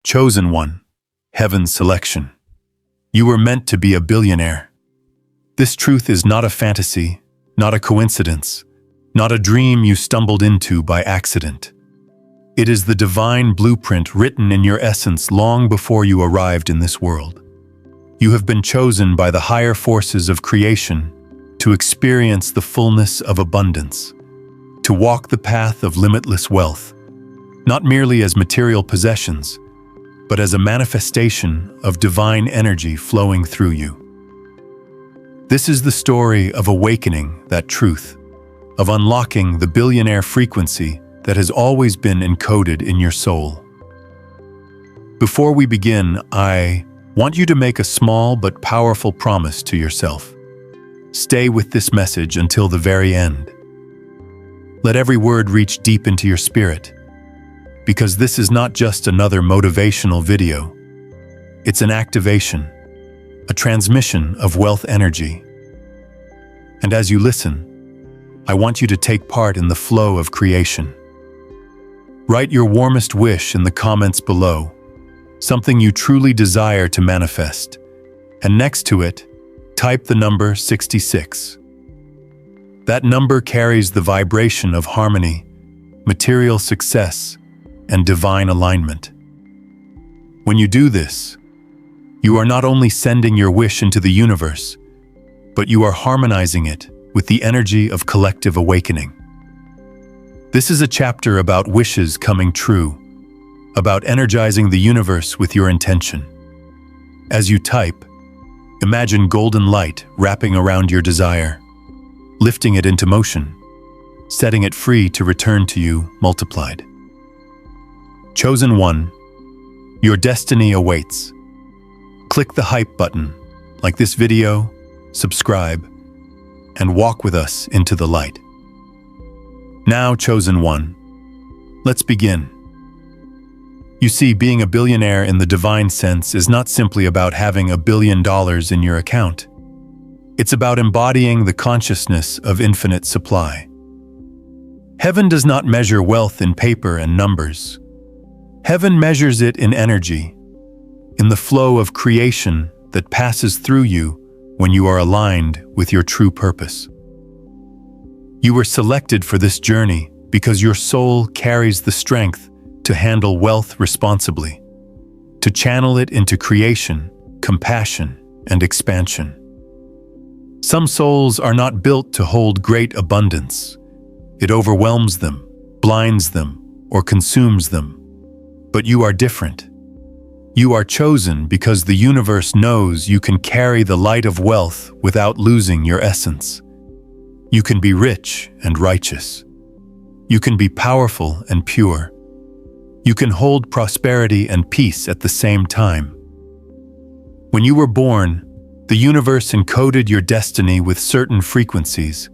Chosen one, heaven's selection. You were meant to be a billionaire. This truth is not a fantasy, not a coincidence, not a dream you stumbled into by accident. It is the divine blueprint written in your essence long before you arrived in this world. You have been chosen by the higher forces of creation to experience the fullness of abundance, to walk the path of limitless wealth, not merely as material possessions, but as a manifestation of divine energy flowing through you. This is the story of awakening that truth, of unlocking the billionaire frequency that has always been encoded in your soul. Before we begin, I want you to make a small but powerful promise to yourself. Stay with this message until the very end. Let every word reach deep into your spirit, because this is not just another motivational video. It's an activation, a transmission of wealth energy. And as you listen, I want you to take part in the flow of creation. Write your warmest wish in the comments below, something you truly desire to manifest, and next to it, type the number 66. That number carries the vibration of harmony, material success, and divine alignment. When you do this, you are not only sending your wish into the universe, but you are harmonizing it with the energy of collective awakening. This is a chapter about wishes coming true, about energizing the universe with your intention. As you type, imagine golden light wrapping around your desire, lifting it into motion, setting it free to return to you multiplied. Chosen one, your destiny awaits. Click the hype button, like this video, subscribe, and walk with us into the light. Now, chosen one, let's begin. You see, being a billionaire in the divine sense is not simply about having $1 billion in your account. It's about embodying the consciousness of infinite supply. Heaven does not measure wealth in paper and numbers. Heaven measures it in energy, in the flow of creation that passes through you when you are aligned with your true purpose. You were selected for this journey because your soul carries the strength to handle wealth responsibly, to channel it into creation, compassion, and expansion. Some souls are not built to hold great abundance. It overwhelms them, blinds them, or consumes them. But you are different. You are chosen because the universe knows you can carry the light of wealth without losing your essence. You can be rich and righteous. You can be powerful and pure. You can hold prosperity and peace at the same time. When you were born, the universe encoded your destiny with certain frequencies,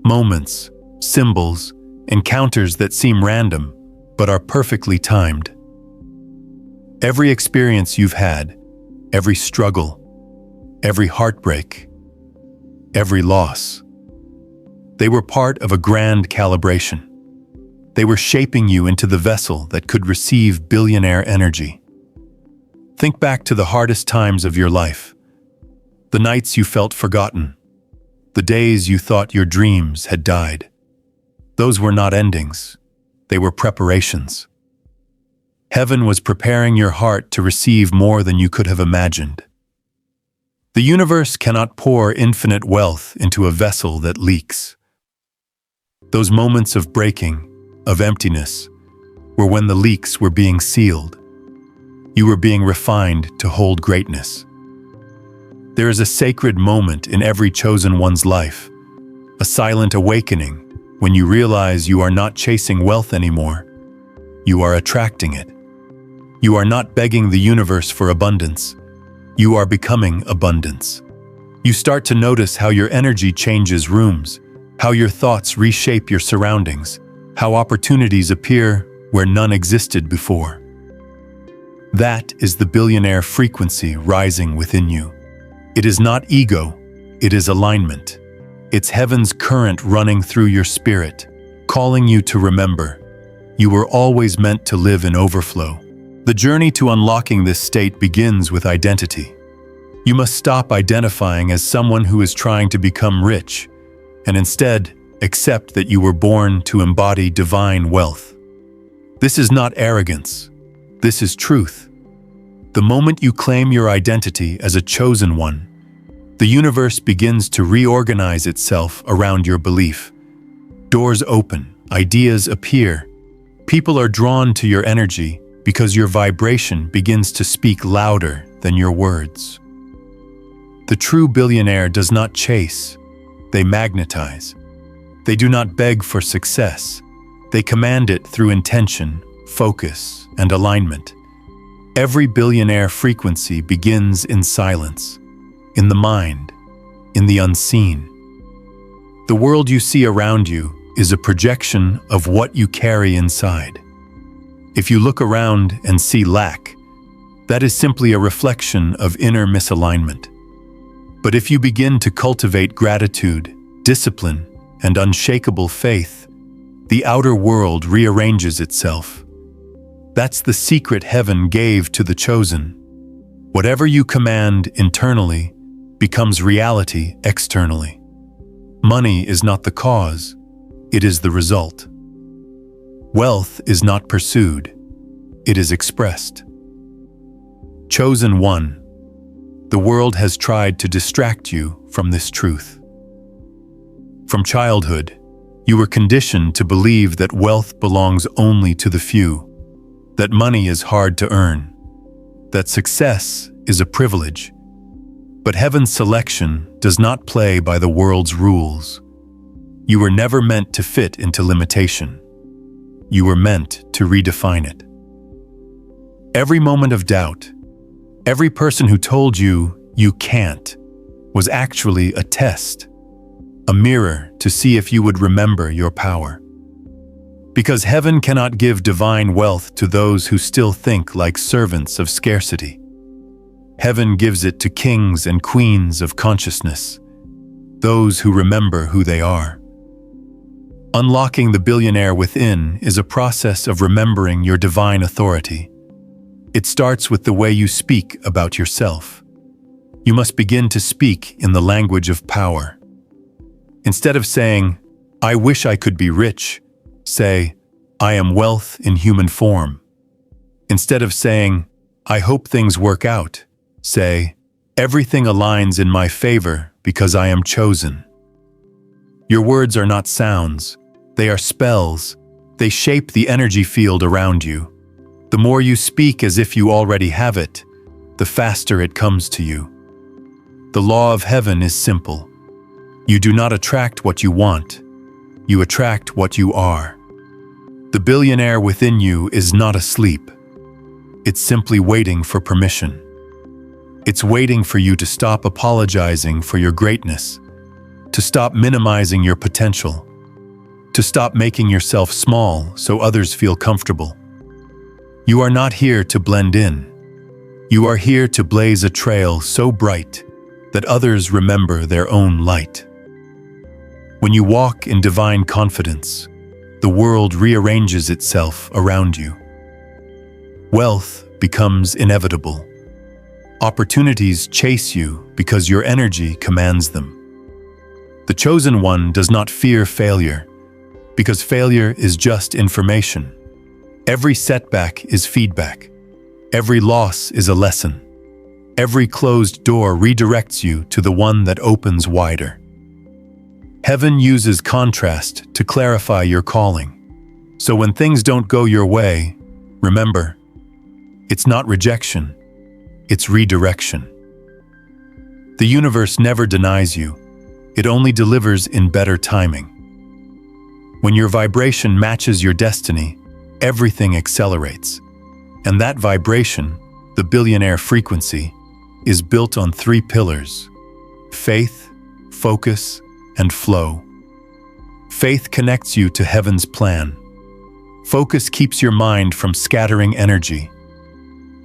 moments, symbols, encounters that seem random, but are perfectly timed. Every experience you've had, every struggle, every heartbreak, every loss, they were part of a grand calibration. They were shaping you into the vessel that could receive billionaire energy. Think back to the hardest times of your life, the nights you felt forgotten, the days you thought your dreams had died. Those were not endings, they were preparations. Heaven was preparing your heart to receive more than you could have imagined. The universe cannot pour infinite wealth into a vessel that leaks. Those moments of breaking, of emptiness, were when the leaks were being sealed. You were being refined to hold greatness. There is a sacred moment in every chosen one's life, a silent awakening when you realize you are not chasing wealth anymore. You are attracting it. You are not begging the universe for abundance. You are becoming abundance. You start to notice how your energy changes rooms, how your thoughts reshape your surroundings, how opportunities appear where none existed before. That is the billionaire frequency rising within you. It is not ego, it is alignment. It's heaven's current running through your spirit, calling you to remember. You were always meant to live in overflow. The journey to unlocking this state begins with identity. You must stop identifying as someone who is trying to become rich, and instead accept that you were born to embody divine wealth. This is not arrogance. This is truth. The moment you claim your identity as a chosen one, the universe begins to reorganize itself around your belief. Doors open, ideas appear. People are drawn to your energy because your vibration begins to speak louder than your words. The true billionaire does not chase, they magnetize. They do not beg for success. They command it through intention, focus, and alignment. Every billionaire frequency begins in silence, in the mind, in the unseen. The world you see around you is a projection of what you carry inside. If you look around and see lack, that is simply a reflection of inner misalignment. But if you begin to cultivate gratitude, discipline, and unshakable faith, the outer world rearranges itself. That's the secret heaven gave to the chosen. Whatever you command internally becomes reality externally. Money is not the cause, it is the result. Wealth is not pursued, it is expressed. Chosen one, the world has tried to distract you from this truth. From childhood, you were conditioned to believe that wealth belongs only to the few, that money is hard to earn, that success is a privilege. But heaven's selection does not play by the world's rules. You were never meant to fit into limitation. You were meant to redefine it. Every moment of doubt, every person who told you you can't, was actually a test, a mirror to see if you would remember your power. Because heaven cannot give divine wealth to those who still think like servants of scarcity. Heaven gives it to kings and queens of consciousness, those who remember who they are. Unlocking the billionaire within is a process of remembering your divine authority. It starts with the way you speak about yourself. You must begin to speak in the language of power. Instead of saying, "I wish I could be rich," say, "I am wealth in human form." Instead of saying, "I hope things work out," say, "Everything aligns in my favor because I am chosen." Your words are not sounds, they are spells. They shape the energy field around you. The more you speak as if you already have it, the faster it comes to you. The law of heaven is simple. You do not attract what you want, you attract what you are. The billionaire within you is not asleep. It's simply waiting for permission. It's waiting for you to stop apologizing for your greatness, to stop minimizing your potential, to stop making yourself small so others feel comfortable. You are not here to blend in. You are here to blaze a trail so bright that others remember their own light. When you walk in divine confidence, the world rearranges itself around you. Wealth becomes inevitable. Opportunities chase you because your energy commands them. The chosen one does not fear failure, because failure is just information. Every setback is feedback. Every loss is a lesson. Every closed door redirects you to the one that opens wider. Heaven uses contrast to clarify your calling. So when things don't go your way, remember, it's not rejection, it's redirection. The universe never denies you, it only delivers in better timing. When your vibration matches your destiny, everything accelerates. And that vibration, the billionaire frequency, is built on 3 pillars: faith, focus, and flow. Faith connects you to heaven's plan. Focus keeps your mind from scattering energy.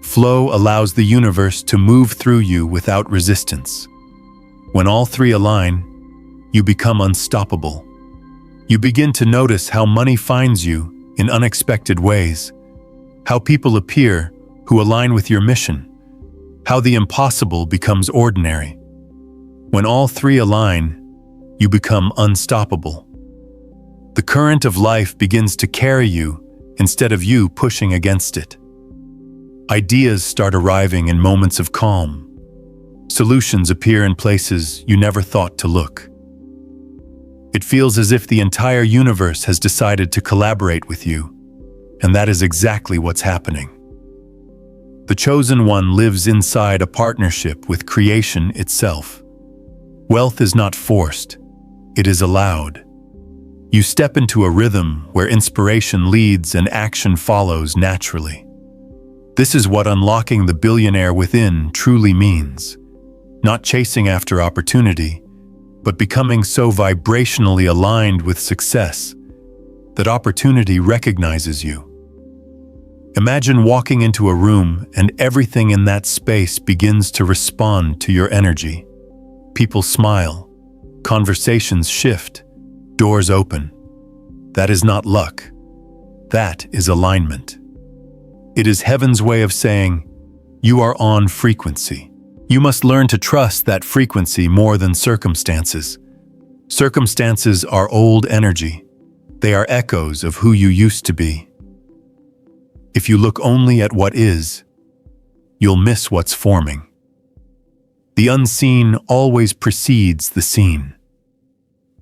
Flow allows the universe to move through you without resistance. When all 3 align, you become unstoppable. You begin to notice how money finds you in unexpected ways, how people appear who align with your mission, how the impossible becomes ordinary. When all three align, you become unstoppable. The current of life begins to carry you instead of you pushing against it. Ideas start arriving in moments of calm. Solutions appear in places you never thought to look. It feels as if the entire universe has decided to collaborate with you, and that is exactly what's happening. The chosen one lives inside a partnership with creation itself. Wealth is not forced, it is allowed. You step into a rhythm where inspiration leads and action follows naturally. This is what unlocking the billionaire within truly means. Not chasing after opportunity, but becoming so vibrationally aligned with success that opportunity recognizes you. Imagine walking into a room and everything in that space begins to respond to your energy. People smile, conversations shift, doors open. That is not luck. That is alignment. It is heaven's way of saying, you are on frequency. You must learn to trust that frequency more than circumstances. Circumstances are old energy. They are echoes of who you used to be. If you look only at what is, you'll miss what's forming. The unseen always precedes the seen.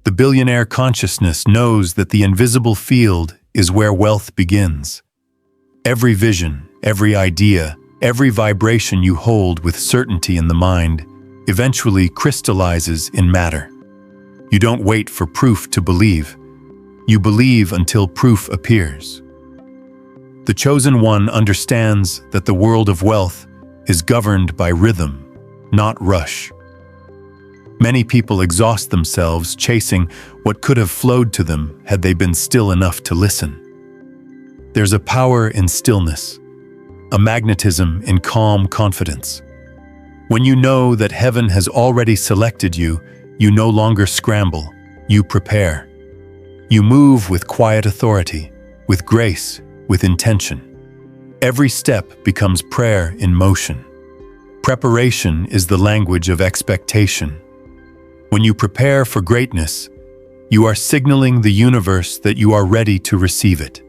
The billionaire consciousness knows that the invisible field is where wealth begins. Every vision, every idea, every vibration you hold with certainty in the mind eventually crystallizes in matter. You don't wait for proof to believe. You believe until proof appears. The chosen one understands that the world of wealth is governed by rhythm, not rush. Many people exhaust themselves chasing what could have flowed to them had they been still enough to listen. There's a power in stillness, a magnetism in calm confidence. When you know that heaven has already selected you, you no longer scramble, you prepare. You move with quiet authority, with grace, with intention. Every step becomes prayer in motion. Preparation is the language of expectation. When you prepare for greatness, you are signaling the universe that you are ready to receive it.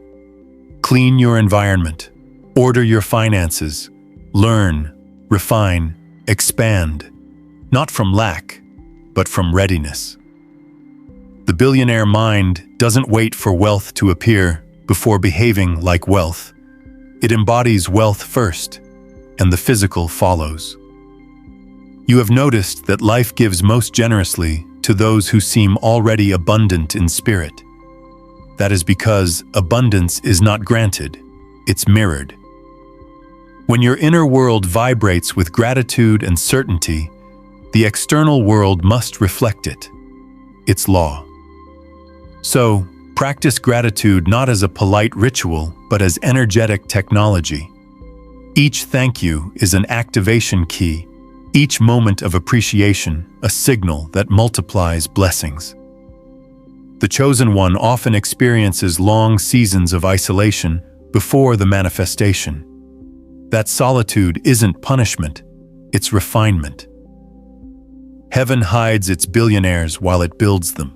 Clean your environment. Order your finances, learn, refine, expand, not from lack, but from readiness. The billionaire mind doesn't wait for wealth to appear before behaving like wealth. It embodies wealth first, and the physical follows. You have noticed that life gives most generously to those who seem already abundant in spirit. That is because abundance is not granted, it's mirrored. When your inner world vibrates with gratitude and certainty, the external world must reflect it. It's law. So, practice gratitude not as a polite ritual, but as energetic technology. Each thank you is an activation key, each moment of appreciation a signal that multiplies blessings. The chosen one often experiences long seasons of isolation before the manifestation. That solitude isn't punishment, it's refinement. Heaven hides its billionaires while it builds them.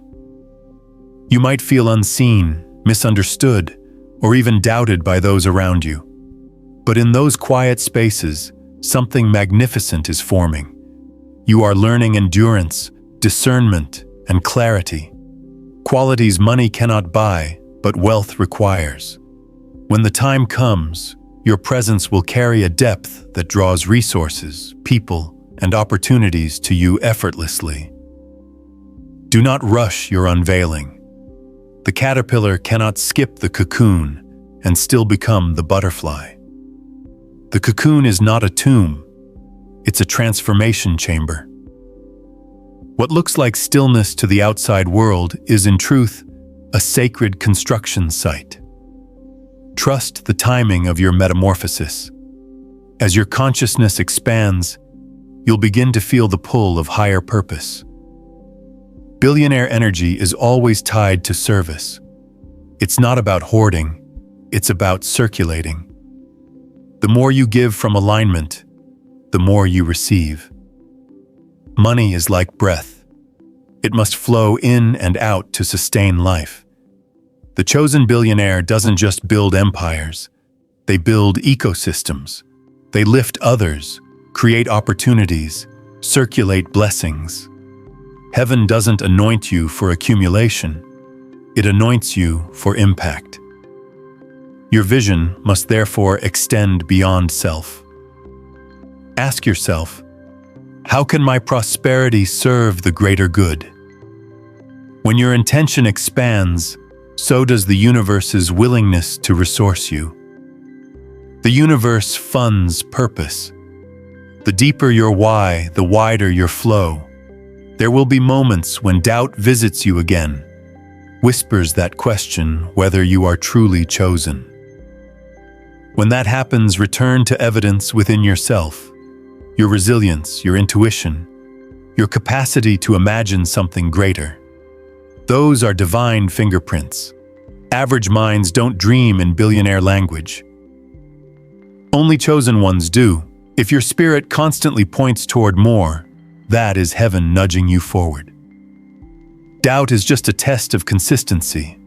You might feel unseen, misunderstood, or even doubted by those around you. But in those quiet spaces, something magnificent is forming. You are learning endurance, discernment, and clarity. Qualities money cannot buy, but wealth requires. When the time comes, your presence will carry a depth that draws resources, people, and opportunities to you effortlessly. Do not rush your unveiling. The caterpillar cannot skip the cocoon and still become the butterfly. The cocoon is not a tomb, it's a transformation chamber. What looks like stillness to the outside world is in truth a sacred construction site. Trust the timing of your metamorphosis. As your consciousness expands, you'll begin to feel the pull of higher purpose. Billionaire energy is always tied to service. It's not about hoarding, it's about circulating. The more you give from alignment, the more you receive. Money is like breath. It must flow in and out to sustain life. The chosen billionaire doesn't just build empires. They build ecosystems. They lift others, create opportunities, circulate blessings. Heaven doesn't anoint you for accumulation. It anoints you for impact. Your vision must therefore extend beyond self. Ask yourself, how can my prosperity serve the greater good? When your intention expands, so does the universe's willingness to resource you. The universe funds purpose. The deeper your why, the wider your flow. There will be moments when doubt visits you again, whispers that question whether you are truly chosen. When that happens, return to evidence within yourself, your resilience, your intuition, your capacity to imagine something greater. Those are divine fingerprints. Average minds don't dream in billionaire language. Only chosen ones do. If your spirit constantly points toward more, that is heaven nudging you forward. Doubt is just a test of consistency,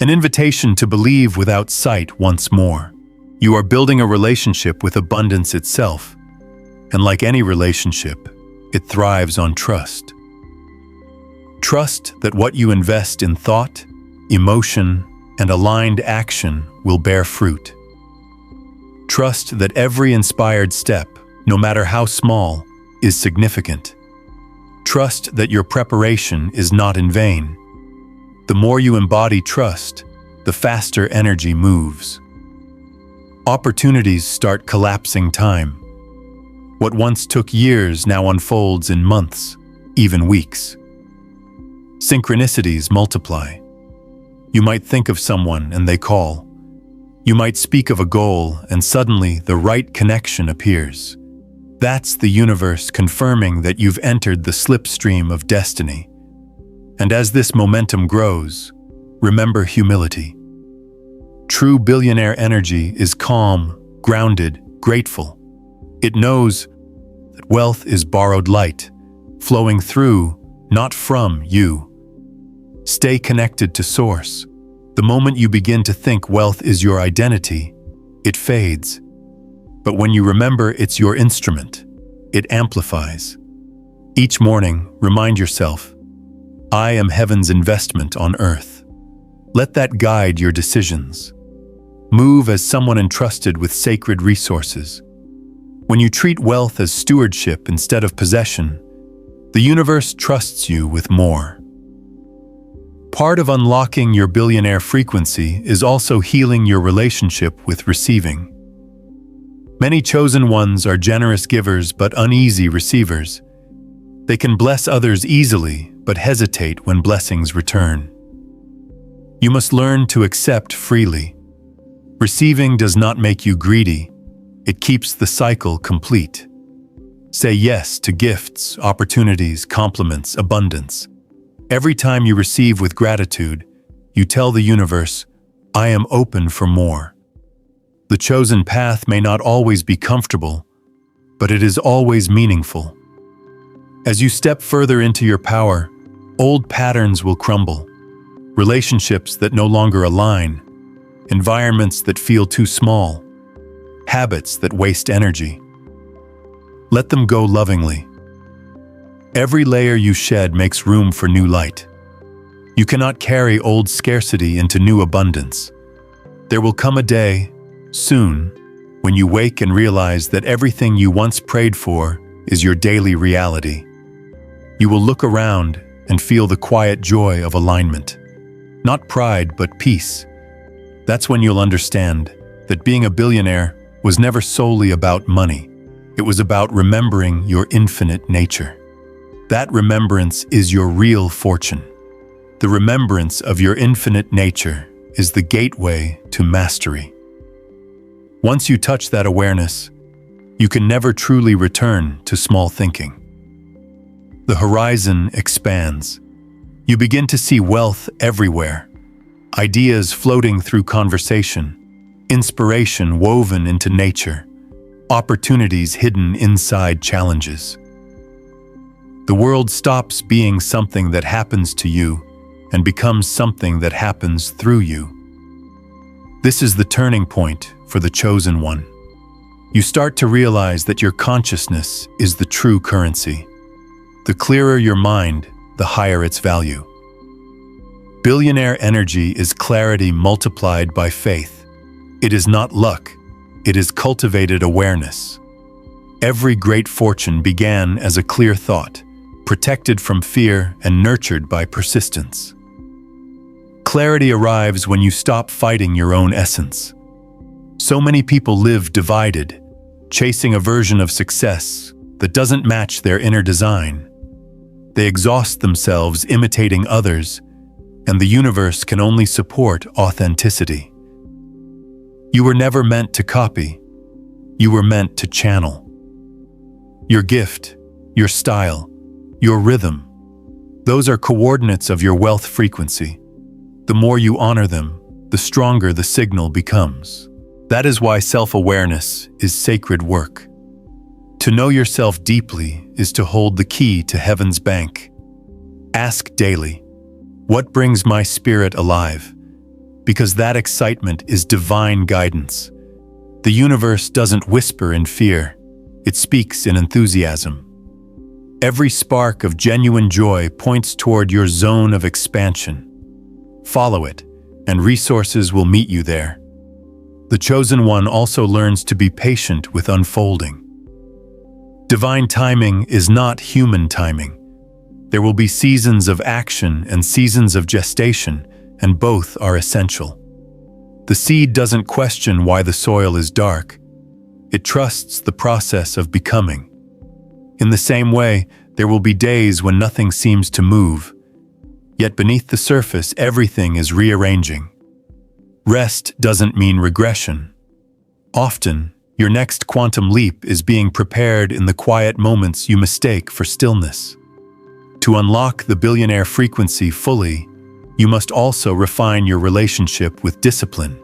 an invitation to believe without sight once more. You are building a relationship with abundance itself, and like any relationship, it thrives on trust. Trust that what you invest in thought, emotion, and aligned action will bear fruit. Trust that every inspired step, no matter how small, is significant. Trust that your preparation is not in vain. The more you embody trust, the faster energy moves. Opportunities start collapsing time. What once took years now unfolds in months, even weeks. Synchronicities multiply. You might think of someone and they call. You might speak of a goal and suddenly the right connection appears. That's the universe confirming that you've entered the slipstream of destiny. And as this momentum grows, remember humility. True billionaire energy is calm, grounded, grateful. It knows that wealth is borrowed light, flowing through, not from you. Stay connected to source. The moment you begin to think wealth is your identity, it fades. But when you remember it's your instrument, it amplifies. Each morning, remind yourself, I am heaven's investment on earth. Let that guide your decisions. Move as someone entrusted with sacred resources. When you treat wealth as stewardship instead of possession, the universe trusts you with more. Part of unlocking your billionaire frequency is also healing your relationship with receiving. Many chosen ones are generous givers but uneasy receivers. They can bless others easily but hesitate when blessings return. You must learn to accept freely. Receiving does not make you greedy. It keeps the cycle complete. Say yes to gifts, opportunities, compliments, abundance. Every time you receive with gratitude, you tell the universe, I am open for more. The chosen path may not always be comfortable, but it is always meaningful. As you step further into your power, old patterns will crumble. Relationships that no longer align, environments that feel too small, habits that waste energy. Let them go lovingly. Every layer you shed makes room for new light. You cannot carry old scarcity into new abundance. There will come a day, soon, when you wake and realize that everything you once prayed for is your daily reality. You will look around and feel the quiet joy of alignment. Not pride, but peace. That's when you'll understand that being a billionaire was never solely about money. It was about remembering your infinite nature. That remembrance is your real fortune. The remembrance of your infinite nature is the gateway to mastery. Once you touch that awareness, you can never truly return to small thinking. The horizon expands. You begin to see wealth everywhere, ideas floating through conversation, inspiration woven into nature, opportunities hidden inside challenges. The world stops being something that happens to you and becomes something that happens through you. This is the turning point for the chosen one. You start to realize that your consciousness is the true currency. The clearer your mind, the higher its value. Billionaire energy is clarity multiplied by faith. It is not luck, it is cultivated awareness. Every great fortune began as a clear thought, protected from fear and nurtured by persistence. Clarity arrives when you stop fighting your own essence. So many people live divided, chasing a version of success that doesn't match their inner design. They exhaust themselves imitating others, and the universe can only support authenticity. You were never meant to copy. You were meant to channel. Your gift, your style, your rhythm, those are coordinates of your wealth frequency. The more you honor them, the stronger the signal becomes. That is why self-awareness is sacred work. To know yourself deeply is to hold the key to heaven's bank. Ask daily, what brings my spirit alive? Because that excitement is divine guidance. The universe doesn't whisper in fear, it speaks in enthusiasm. Every spark of genuine joy points toward your zone of expansion. Follow it, and resources will meet you there. The chosen one also learns to be patient with unfolding. Divine timing is not human timing. There will be seasons of action and seasons of gestation, and both are essential. The seed doesn't question why the soil is dark. It trusts the process of becoming. In the same way, there will be days when nothing seems to move, yet beneath the surface, everything is rearranging. Rest doesn't mean regression. Often, your next quantum leap is being prepared in the quiet moments you mistake for stillness. To unlock the billionaire frequency fully, you must also refine your relationship with discipline.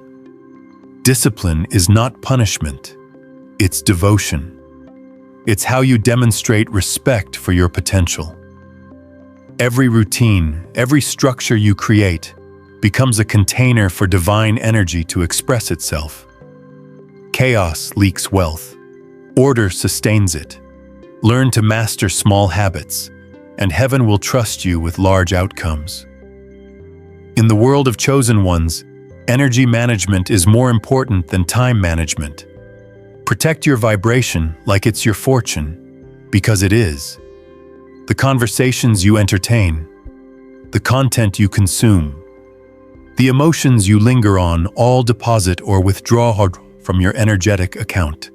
Discipline is not punishment, it's devotion. It's how you demonstrate respect for your potential. Every routine, every structure you create, becomes a container for divine energy to express itself. Chaos leaks wealth. Order sustains it. Learn to master small habits, and heaven will trust you with large outcomes. In the world of chosen ones, energy management is more important than time management. Protect your vibration like it's your fortune, because it is. The conversations you entertain, the content you consume, the emotions you linger on all deposit or withdraw from your energetic account.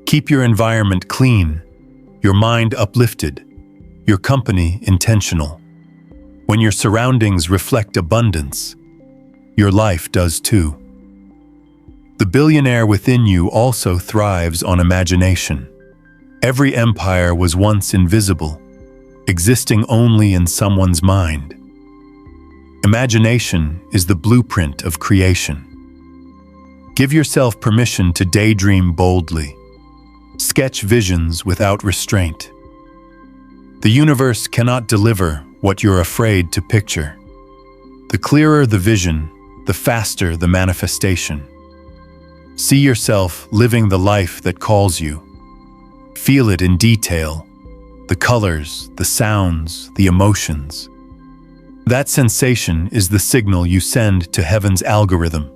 Keep your environment clean, your mind uplifted, your company intentional. When your surroundings reflect abundance, your life does too. The billionaire within you also thrives on imagination. Every empire was once invisible, existing only in someone's mind. Imagination is the blueprint of creation. Give yourself permission to daydream boldly. Sketch visions without restraint. The universe cannot deliver what you're afraid to picture. The clearer the vision, the faster the manifestation. See yourself living the life that calls you. Feel it in detail, the colors, the sounds, the emotions. That sensation is the signal you send to heaven's algorithm.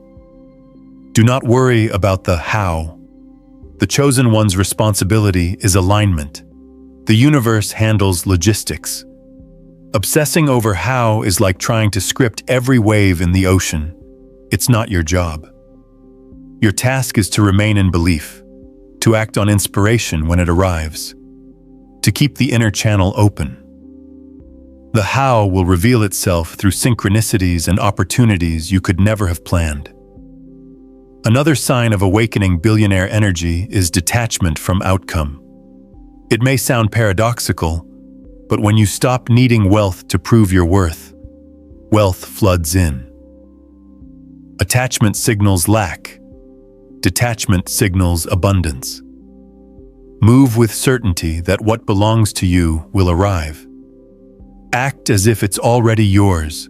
Do not worry about the how. The chosen one's responsibility is alignment. The universe handles logistics. Obsessing over how is like trying to script every wave in the ocean. It's not your job. Your task is to remain in belief, to act on inspiration when it arrives, to keep the inner channel open. The how will reveal itself through synchronicities and opportunities you could never have planned. Another sign of awakening billionaire energy is detachment from outcome. It may sound paradoxical, but when you stop needing wealth to prove your worth, wealth floods in. Attachment signals lack. Detachment signals abundance. Move with certainty that what belongs to you will arrive. Act as if it's already yours,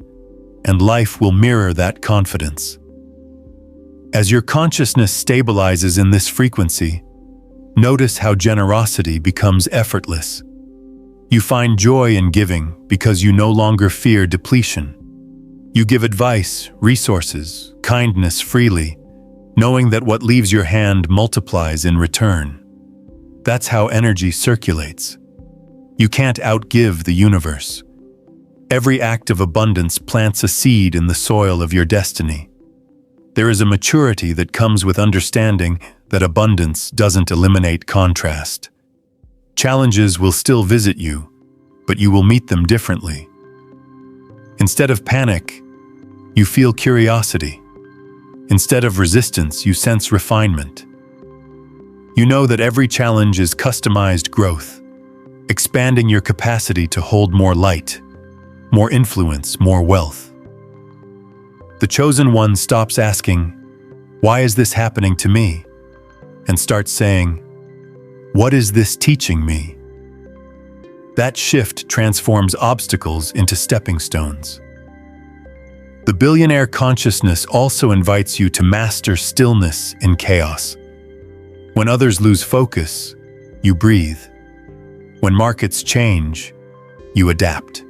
and life will mirror that confidence. As your consciousness stabilizes in this frequency, notice how generosity becomes effortless. You find joy in giving because you no longer fear depletion. You give advice, resources, kindness freely, knowing that what leaves your hand multiplies in return. That's how energy circulates. You can't outgive the universe. Every act of abundance plants a seed in the soil of your destiny. There is a maturity that comes with understanding that abundance doesn't eliminate contrast. Challenges will still visit you, but you will meet them differently. Instead of panic, you feel curiosity. Instead of resistance, you sense refinement. You know that every challenge is customized growth, expanding your capacity to hold more light, more influence, more wealth. The chosen one stops asking, "Why is this happening to me?" and starts saying, "What is this teaching me?" That shift transforms obstacles into stepping stones. The billionaire consciousness also invites you to master stillness in chaos. When others lose focus, you breathe. When markets change, you adapt.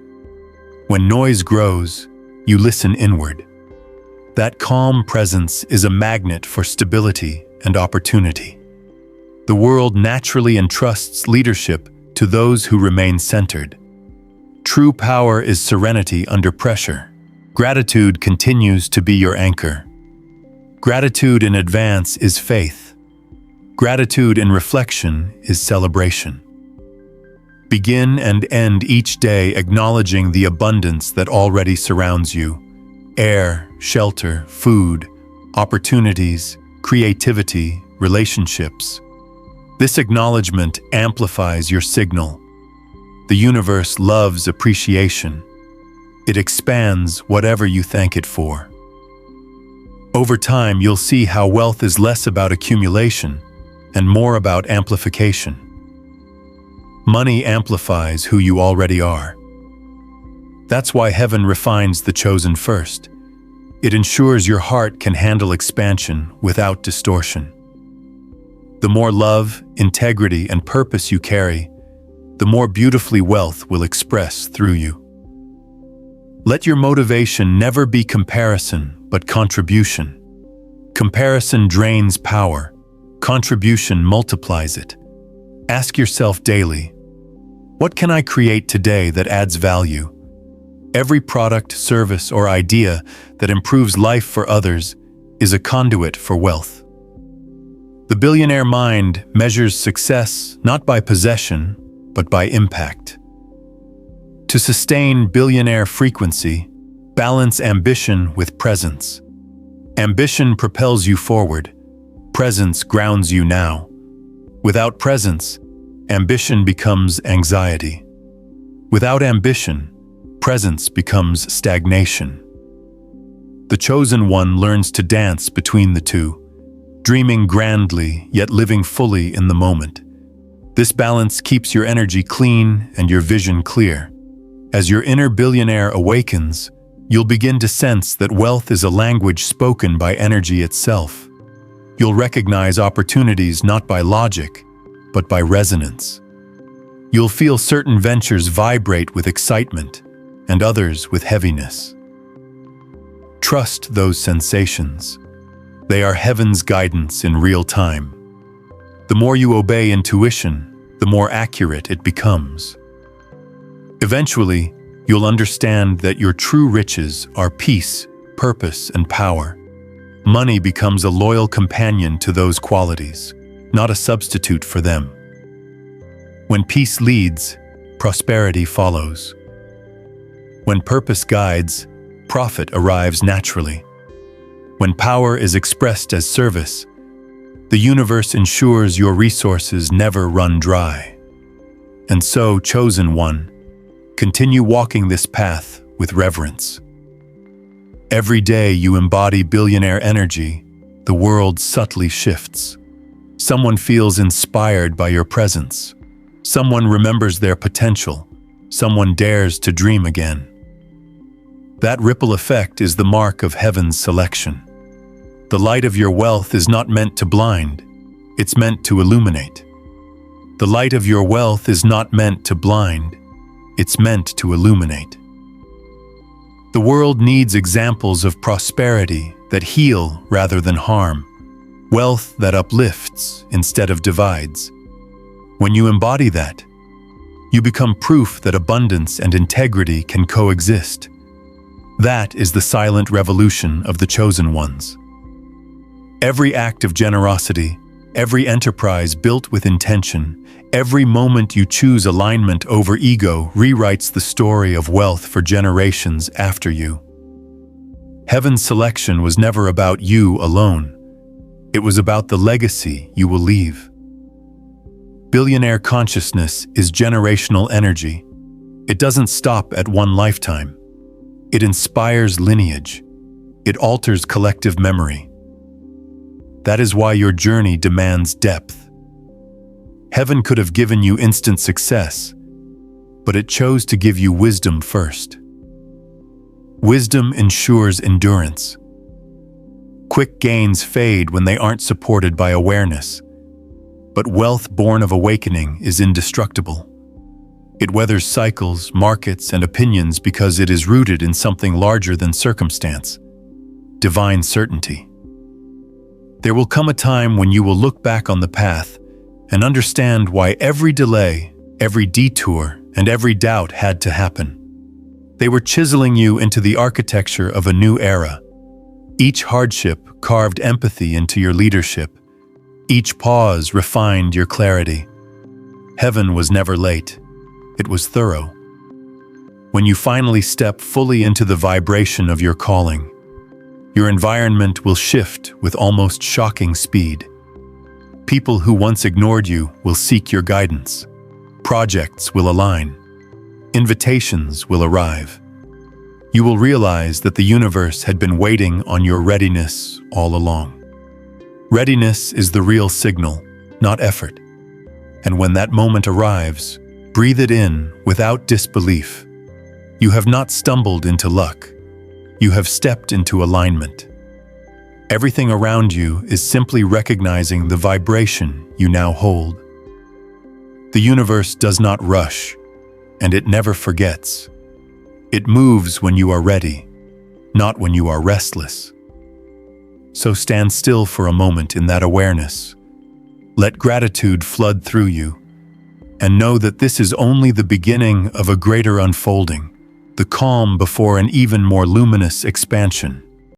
When noise grows, you listen inward. That calm presence is a magnet for stability and opportunity. The world naturally entrusts leadership to those who remain centered. True power is serenity under pressure. Gratitude continues to be your anchor. Gratitude in advance is faith. Gratitude in reflection is celebration. Begin and end each day acknowledging the abundance that already surrounds you. Air, shelter, food, opportunities, creativity, relationships. This acknowledgement amplifies your signal. The universe loves appreciation. It expands whatever you thank it for. Over time, you'll see how wealth is less about accumulation and more about amplification. Money amplifies who you already are. That's why heaven refines the chosen first. It ensures your heart can handle expansion without distortion. The more love, integrity, and purpose you carry, the more beautifully wealth will express through you. Let your motivation never be comparison, but contribution. Comparison drains power. Contribution multiplies it. Ask yourself daily, what can I create today that adds value? Every product, service, or idea that improves life for others is a conduit for wealth. The billionaire mind measures success not by possession, but by impact. To sustain billionaire frequency, balance ambition with presence. Ambition propels you forward. Presence grounds you now. Without presence, ambition becomes anxiety. Without ambition, presence becomes stagnation. The chosen one learns to dance between the two, dreaming grandly yet living fully in the moment. This balance keeps your energy clean and your vision clear. As your inner billionaire awakens, you'll begin to sense that wealth is a language spoken by energy itself. You'll recognize opportunities not by logic, but by resonance. You'll feel certain ventures vibrate with excitement and others with heaviness. Trust those sensations. They are heaven's guidance in real time. The more you obey intuition, the more accurate it becomes. Eventually, you'll understand that your true riches are peace, purpose, and power. Money becomes a loyal companion to those qualities, not a substitute for them. When peace leads, prosperity follows. When purpose guides, profit arrives naturally. When power is expressed as service, the universe ensures your resources never run dry. And so, chosen one, continue walking this path with reverence. Every day you embody billionaire energy, the world subtly shifts. Someone feels inspired by your presence. Someone remembers their potential. Someone dares to dream again. That ripple effect is the mark of heaven's selection. The light of your wealth is not meant to blind, it's meant to illuminate. The light of your wealth is not meant to blind, it's meant to illuminate. The world needs examples of prosperity that heal rather than harm, wealth that uplifts instead of divides. When you embody that, you become proof that abundance and integrity can coexist. That is the silent revolution of the chosen ones. Every act of generosity, every enterprise built with intention, every moment you choose alignment over ego rewrites the story of wealth for generations after you. Heaven's selection was never about you alone. It was about the legacy you will leave. Billionaire consciousness is generational energy. It doesn't stop at one lifetime. It inspires lineage. It alters collective memory. That is why your journey demands depth. Heaven could have given you instant success, but it chose to give you wisdom first. Wisdom ensures endurance. Quick gains fade when they aren't supported by awareness, but wealth born of awakening is indestructible. It weathers cycles, markets, and opinions because it is rooted in something larger than circumstance, divine certainty. There will come a time when you will look back on the path and understand why every delay, every detour, and every doubt had to happen. They were chiseling you into the architecture of a new era. Each hardship carved empathy into your leadership. Each pause refined your clarity. Heaven was never late. It was thorough. When you finally step fully into the vibration of your calling, your environment will shift with almost shocking speed. People who once ignored you will seek your guidance. Projects will align. Invitations will arrive. You will realize that the universe had been waiting on your readiness all along. Readiness is the real signal, not effort. And when that moment arrives, breathe it in without disbelief. You have not stumbled into luck. You have stepped into alignment. Everything around you is simply recognizing the vibration you now hold. The universe does not rush, and it never forgets. It moves when you are ready, not when you are restless. So stand still for a moment in that awareness. Let gratitude flood through you, and know that this is only the beginning of a greater unfolding, the calm before an even more luminous expansion.